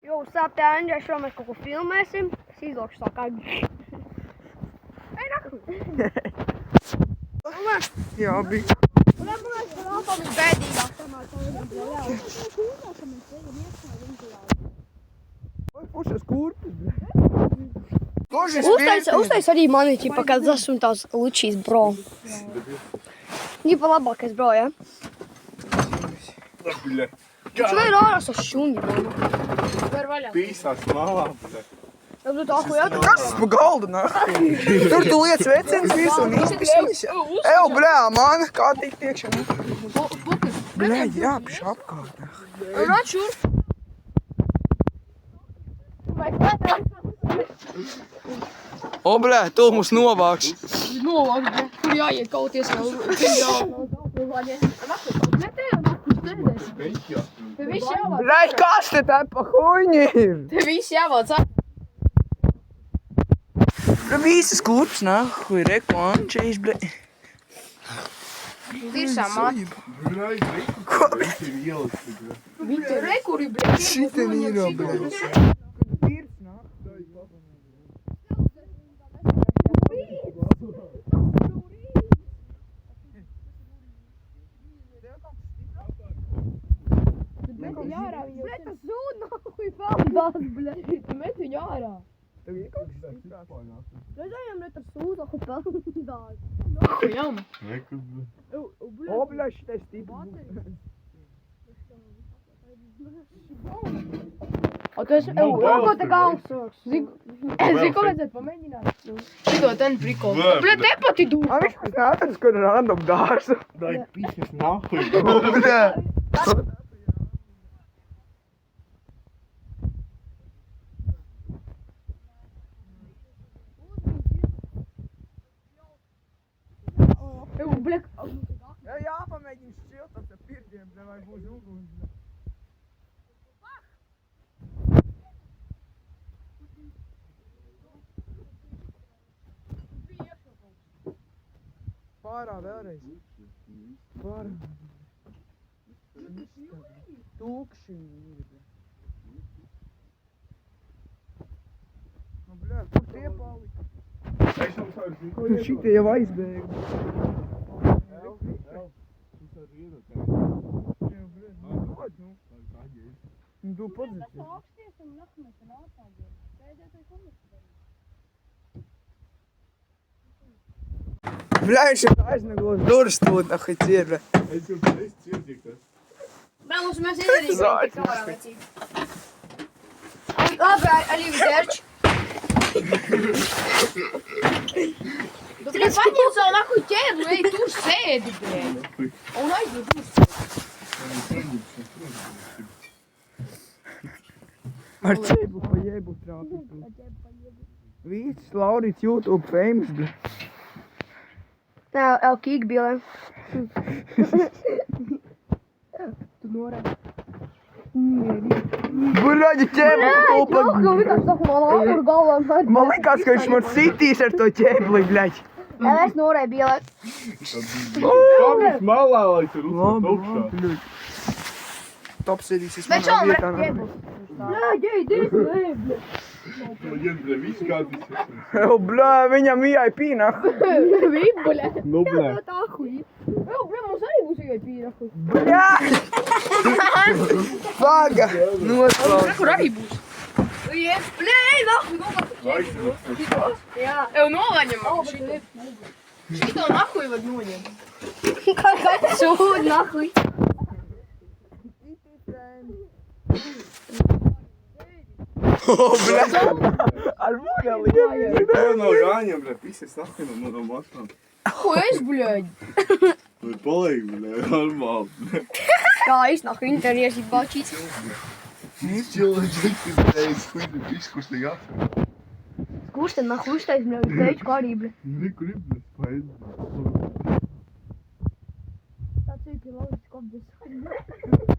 Jo, sāp tā Andrei, šo mēs kaut ko filmēsim. Es izlokšu tā kā... Ej, nakuj! Jā, bija. Un tad mēs par alpām ir bēdīgāk, tomēr tā ir Pušas kurpes, Uztais arī mani, ķipa, kad esmu tās Lučijas bro. Ģipa labākais bro, ja? Čvai ir ārās ar šungi, bro? Var vaļā. Pīsās malā, bļa. Ja tu tā, ko jādara? Kas pa galdu, nā? Tur tu liec vecens visu un izpisīs. Ew, blē, man, kā tikt iekšā? Blē, jāpiš apkārt. Rāc šur. O, blē, tu mūs novāks. Novāk, bro. Tur jāiet kauties vēl. Te viss jāvāc. Blē, kas te tā pa huņi ir? Te viss jāvāc. Blē, visas kurpes, nahuj, reku ančejiš, blē. Tiešām, māt. Bļa, ko? Viņš ir ieliks, bļa. Vita rekuri, bļa. Šitien ir, blē. Jārā, bļa, tas zūd nahuj peldās, bļa. Tu met viņu ārā. Tev ir kaut kas tāds? Redzējām, bļa, tas zūd nahuj peldās. Jām. Reku, bļa. O, blē, šitais tipi. O, tu esi, ko te galvas soks? Zini, ko vajadzētu pamēģināt? Šito ten prikolu. Bļa, te pati dūr. A, viņš mums neatradis, kur random dārzu. Dai pīsas nahuj. O, blē. Bļa, Jāpamēģina šķiltap te pirtiem, blē, vai būs uguns, blē. Pārā vēlreiz. Pārā. Tūkši ir, blē. Nu, blē, kur tie palika? Es jau savu zinu. Šitie jau aizbēga. Tu savu iedot, Jā, blē, nu, dod, nu. tā ģēs. Nu, tu padzird. Bļā, viņš ir aizmeglos durvis tūt, nahuj, cier, blē. Es jau ciedzīju tas. Bļa, mums mēs izdarīsim tik kavarā vecīgi. Labi, arī vidērč. Tu bļa, paņem savu nahuj ķēru, ej, tur sēdi, bļa. Un aizdur tur sēdi. Ar ķēbu pa jēbu trāpīt. Vīcis Laurīts YouTube famous, blē. Tā, Elkīga bilē. Tu norādi. Buļaģi ķēbu kopā. vienkārši tā, man āmur galvā. Man likās, ka viņš man sitīs ar to ķēbli, bļaģi. Es norādi bilē. Kāpēc malā, lai tur uzsākt augšā? bļaģi. Top sēdīsies Bet manā šādi vietā. Bļa, ģei, dīsi, ej, bļa. To ģen, bļa, viss kādīs. Bļā, viņam VIP, nahuj. Vīp, bļa. Nu, bļa. Tā huj. Ew, bļa, mums arī būs tikai pīra huj. Bļā! Faga! Noslauc. Kur arī būs? Ies, bļa, ej, nahuj, Jā. Ew, nolaņam. Šito nahuj var noņemt. Kā sūd, nahuj. Bļā! Ar mūgali. Tev nav jāņem, bļa, pīsas nahuj no matām. Ko es, bļaļ? Tu paliek, bļa, normāli, bļa. Kā es nahuj interjers ir bačīts. Cilvēks, kas ir viss, ne jāsaka. Kurš tad nahuj uztais, bļa, uz teiču kā arī, bļa. Kur ir, bļa, spaids. Tāds ir pie laujas kopdes.